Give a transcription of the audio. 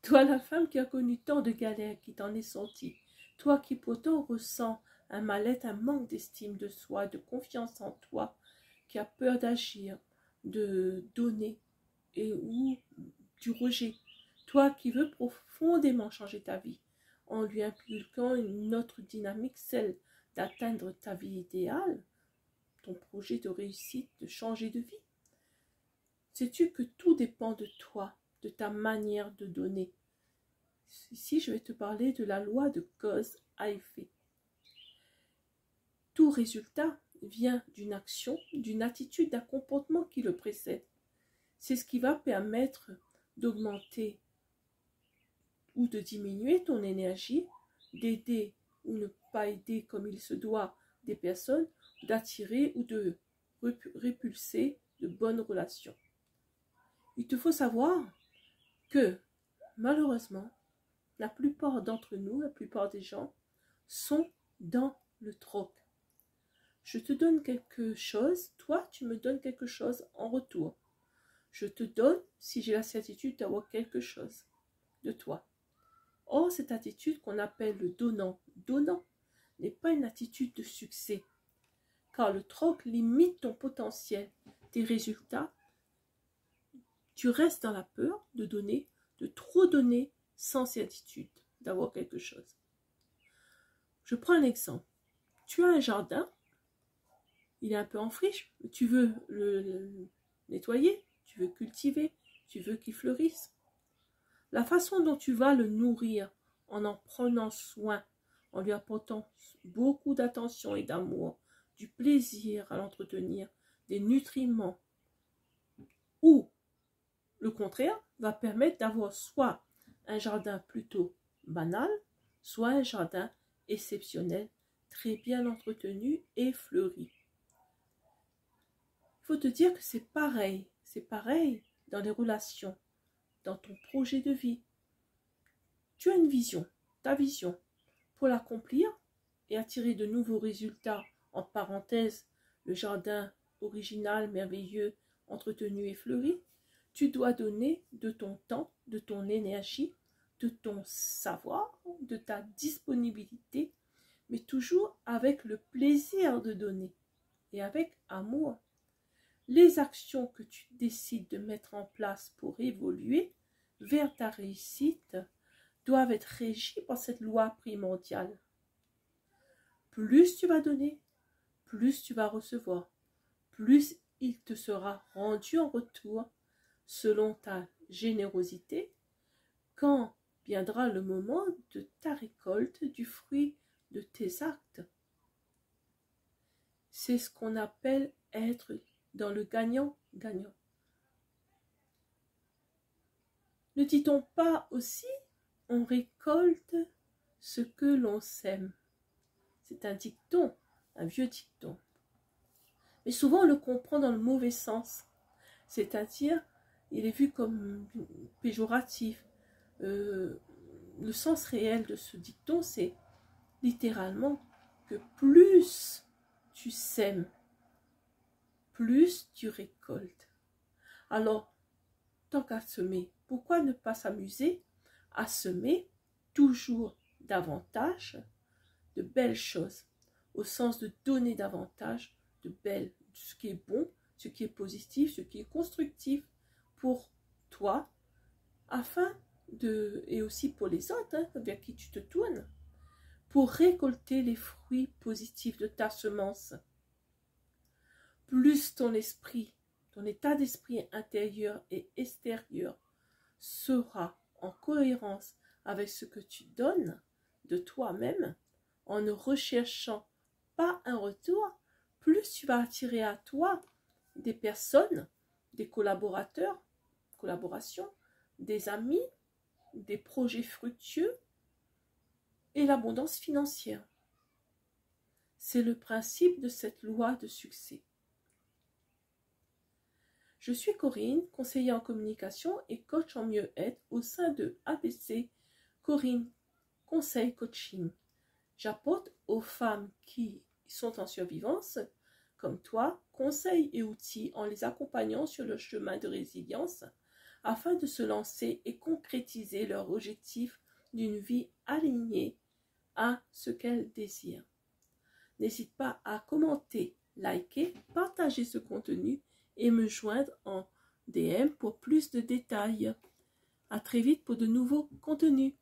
Toi, la femme qui a connu tant de galères, qui t'en est sortie, toi qui pourtant ressens un mal-être, un manque d'estime de soi, de confiance en toi, qui a peur d'agir, de donner, et ou du rejet. Toi qui veux profondément changer ta vie, en lui inculquant une autre dynamique, celle d'atteindre ta vie idéale, ton projet de réussite, de changer de vie. Sais-tu que tout dépend de toi, de ta manière de donner. Ici, je vais te parler de la loi de cause à effet. Tout résultat vient d'une action, d'une attitude, d'un comportement qui le précède. C'est ce qui va permettre d'augmenter ou de diminuer ton énergie, d'aider ou ne pas aider comme il se doit des personnes, d'attirer ou de répulser de bonnes relations. Il te faut savoir que malheureusement, la plupart d'entre nous, la plupart des gens, sont dans le troc. Je te donne quelque chose, toi tu me donnes quelque chose en retour. Je te donne si j'ai la certitude d'avoir quelque chose de toi. Or, cette attitude qu'on appelle le donnant n'est pas une attitude de succès, car le troc limite ton potentiel, tes résultats. Tu restes dans la peur de donner, de trop donner sans certitude d'avoir quelque chose. Je prends un exemple. Tu as un jardin, il est un peu en friche, tu veux le nettoyer, tu veux cultiver, tu veux qu'il fleurisse. La façon dont tu vas le nourrir, en prenant soin, en lui apportant beaucoup d'attention et d'amour, du plaisir à l'entretenir, des nutriments, ou le contraire, va permettre d'avoir soit un jardin plutôt banal, soit un jardin exceptionnel, très bien entretenu et fleuri. Il faut te dire que c'est pareil dans les relations, dans ton projet de vie. Tu as une vision, ta vision, pour l'accomplir et attirer de nouveaux résultats, en parenthèse, le jardin original, merveilleux, entretenu et fleuri. Tu dois donner de ton temps, de ton énergie, de ton savoir, de ta disponibilité, mais toujours avec le plaisir de donner et avec amour. Les actions que tu décides de mettre en place pour évoluer vers ta réussite doivent être régies par cette loi primordiale. Plus tu vas donner, plus tu vas recevoir, plus il te sera rendu en retour selon ta générosité quand viendra le moment de ta récolte du fruit de tes actes. C'est ce qu'on appelle être dans le gagnant-gagnant. Ne dit-on pas aussi, on récolte ce que l'on sème? C'est un dicton, un vieux dicton. Mais souvent on le comprend dans le mauvais sens, c'est-à-dire il est vu comme péjoratif. Le sens réel de ce dicton, c'est littéralement que plus tu sèmes, plus tu récoltes. Alors, tant qu'à semer, pourquoi ne pas s'amuser à semer toujours davantage de belles choses, au sens de donner davantage de belles, ce qui est bon, ce qui est positif, ce qui est constructif pour toi, afin de, et aussi pour les autres, vers qui tu te tournes, pour récolter les fruits positifs de ta semence. Plus ton esprit, ton état d'esprit intérieur et extérieur sera en cohérence avec ce que tu donnes de toi-même, en ne recherchant pas un retour, plus tu vas attirer à toi des personnes, des collaborateurs, collaborations, des amis, des projets fructueux et l'abondance financière. C'est le principe de cette loi de succès. Je suis Corinne, conseillère en communication et coach en mieux-être au sein de ABC Corinne Conseil Coaching. J'apporte aux femmes qui sont en survivance, comme toi, conseils et outils en les accompagnant sur le chemin de résilience afin de se lancer et concrétiser leur objectif d'une vie alignée à ce qu'elles désirent. N'hésite pas à commenter, liker, partager ce contenu et me joindre en DM pour plus de détails. À très vite pour de nouveaux contenus.